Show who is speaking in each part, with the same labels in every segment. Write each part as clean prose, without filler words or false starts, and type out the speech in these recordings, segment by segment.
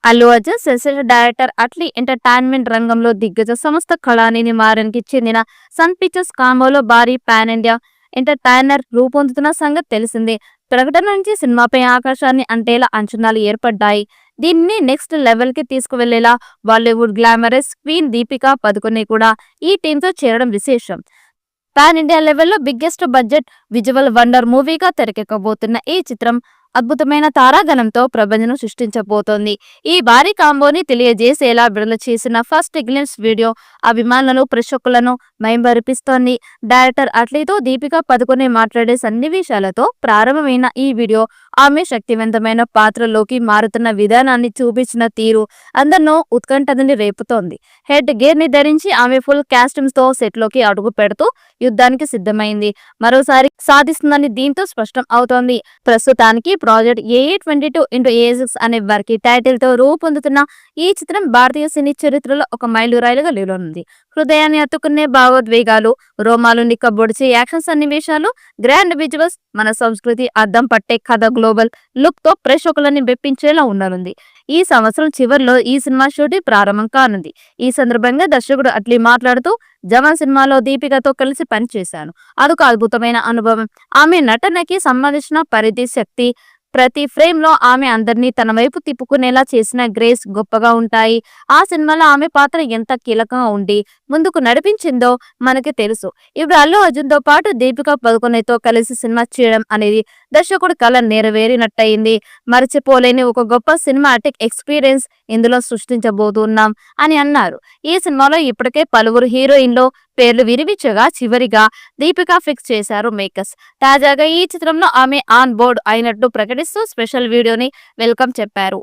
Speaker 1: Allu Arjun sensation director Atlee entertainment రంగంలో దిగ్గజ సంస్థ కళానిధి మారన్కి చెందిన సన్ పిక్చర్స్ కాంబోలో భారీ పాన్ ఇండియా ఎంటర్టైనర్ రూపొందుతున్న సంగతి తెలిసిందే. ప్రకటన నుంచి సినిమాపై ఆకాశాన్ని అంటేలా అంచనాలు ఏర్పడ్డాయి. దీన్ని నెక్స్ట్ లెవెల్ కి తీసుకువెళ్లేలా బాలీవుడ్ గ్లామరస్ క్వీన్ దీపికా పదుకొనే కూడా ఈ టీంతో చేరడం విశేషం. పాన్ ఇండియా లెవెల్లో బిగ్గెస్ట్ బడ్జెట్ విజువల్ వండర్ మూవీగా తెరకెక్కబోతున్న ఈ చిత్రం అద్భుతమైన తారాగణంతో ప్రపంచను సృష్టించబోతోంది. ఈ భారీ కాంబోని తెలియజేసేలా విడుదల చేసిన ఫస్ట్ గ్లిమ్స్ వీడియో అభిమానులను ప్రేక్షకులను మైమరిపిస్తోంది. డైరెక్టర్ అట్లీతో దీపికా పదుకొనే మాట్లాడే సన్నివేశాలతో ప్రారంభమైన ఈ వీడియో ఆమె శక్తివంతమైన పాత్రలోకి మారుతున్న విధానాన్ని చూపించిన తీరు అందరినో ఉత్కంఠని రేపుతోంది. హెడ్ గేర్ ని ధరించి ఆమె ఫుల్ కాస్ట్యూమ్స్ తో సెట్ లోకి అడుగు పెడుతూ యుద్ధానికి సిద్ధమైంది. మరోసారి సాధిస్తుందని దీంతో స్పష్టం అవుతోంది. ప్రస్తుతానికి ప్రాజెక్ట్ AA22x6 అనే వర్కి టైటిల్ తో రూపొందుతున్న ఈ చిత్రం భారతీయ సినీ చరిత్రలో ఒక మైలురాయిలుగా నిలవనుంది. హృదయాన్ని అత్తుకునే భావోద్వేగాలు, రోమాలు నిక్కబొడిచే యాక్షన్ సన్నివేశాలు, గ్రాండ్ విజువల్స్, మన సంస్కృతి అద్దం పట్టే కథ గ్లోబల్ లుక్ తో ప్రేక్షకులని మెప్పించేలా ఉండనుంది. ఈ సంవత్సరం చివరిలో ఈ సినిమా షూటింగ్ ప్రారంభం కానుంది. ఈ సందర్భంగా దర్శకుడు అట్లీ మాట్లాడుతూ, జవాన్ సినిమాలో దీపికతో కలిసి పనిచేశాను. అదొక అద్భుతమైన అనుభవం. ఆమె నటనకి సంబంధించిన పరిధి, శక్తి, ప్రతి ఫ్రేమ్ లో ఆమె అందరినీ తన వైపు తిప్పుకునేలా చేసిన గ్రేస్ గొప్పగా ఉంటాయి. ఆ సినిమాలో ఆమె పాత్ర ఎంత కీలకంగా ఉండి ముందుకు నడిపించిందో మనకి తెలుసు. ఇప్పుడు అల్లు అర్జున్ తో పాటు దీపికా పదుకొనేతో కలిసి సినిమా చేయడం అనేది దర్శకుడు కళ నెరవేరినట్టయింది. మరచిపోలేని ఒక గొప్ప సినిమాటిక్ ఎక్స్పీరియన్స్ ఇందులో సృష్టించబోతున్నాం అని అన్నారు. ఈ సినిమాలో ఇప్పటికే పలువురు హీరోయిన్లో పేర్లు వినిపించగా చివరిగా దీపికా ఫిక్స్ చేశారు మేకర్స్. తాజాగా ఈ చిత్రంలో ఆమె ఆన్ బోర్డ్ అయినట్టు ప్రకటిస్తూ స్పెషల్ వీడియోని వెల్కమ్ చెప్పారు.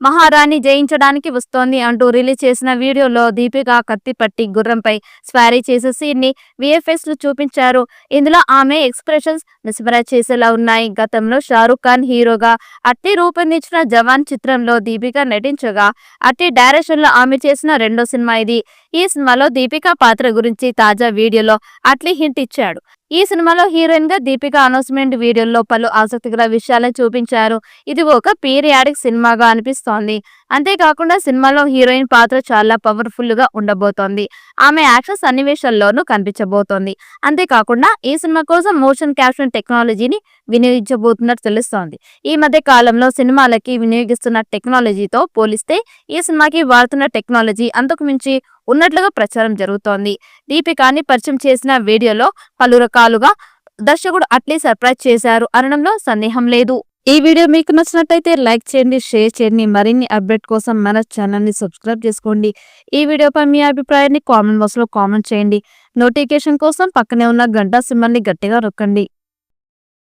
Speaker 1: మహారాణి జయించడానికి వస్తోంది అంటూ రిలీజ్ చేసిన వీడియోలో దీపిక కత్తి పట్టి గుర్రంపై స్వారీ చేసే సీన్ ని VFX లు చూపించారు. ఇందులో ఆమె ఎక్స్ప్రెషన్స్ మెస్మరైజ్ చేసేలా ఉన్నాయి. గతంలో షారుఖ్ ఖాన్ హీరోగా అట్లీ రూపొందించిన జవాన్ చిత్రంలో దీపిక నటించగా అట్లీ డైరెక్షన్ లో ఆమె చేసిన రెండో సినిమా ఇది. ఈ సినిమాలో దీపిక పాత్ర గురించి తాజా వీడియోలో అట్లీ హింట్ ఇచ్చాడు. ఈ సినిమాలో హీరోయిన్ గా దీపిక అనౌన్స్మెంట్ వీడియోలో పలు ఆసక్తికర విషయాలను చూపించారు. ఇది ఒక పీరియాడిక్ సినిమాగా అనిపిస్తోంది. అంతేకాకుండా సినిమాలో హీరోయిన్ పాత్ర చాలా పవర్ఫుల్ గా ఉండబోతోంది. ఆమె యాక్షన్ సన్నివేశాల్లోనూ కనిపించబోతోంది. అంతేకాకుండా ఈ సినిమా కోసం మోషన్ క్యాప్షన్ టెక్నాలజీని వినియోగించబోతున్నట్టు తెలుస్తోంది. ఈ మధ్య కాలంలో సినిమాలకి వినియోగిస్తున్న టెక్నాలజీతో పోలిస్తే ఈ సినిమాకి వాడుతున్న టెక్నాలజీ అంతకు మించి ఉన్నట్లుగా ప్రచారం జరుగుతోంది. దీపికాని పరిచయం చేసిన వీడియోలో పలు రకాలుగా దర్శకుడు అట్లీ సర్ప్రైజ్ చేశారు అనడంలో సందేహం లేదు. ఈ వీడియో మీకు నచ్చినట్లయితే లైక్ చేయండి, షేర్ చేయండి. మరిన్ని అప్డేట్ కోసం మన ఛానల్ ని సబ్స్క్రైబ్ చేసుకోండి. ఈ వీడియోపై మీ అభిప్రాయాన్ని కామెంట్ బాక్స్ లో కామెంట్ చేయండి. నోటిఫికేషన్ కోసం పక్కనే ఉన్న గంట సింబల్ ని గట్టిగా నొక్కండి.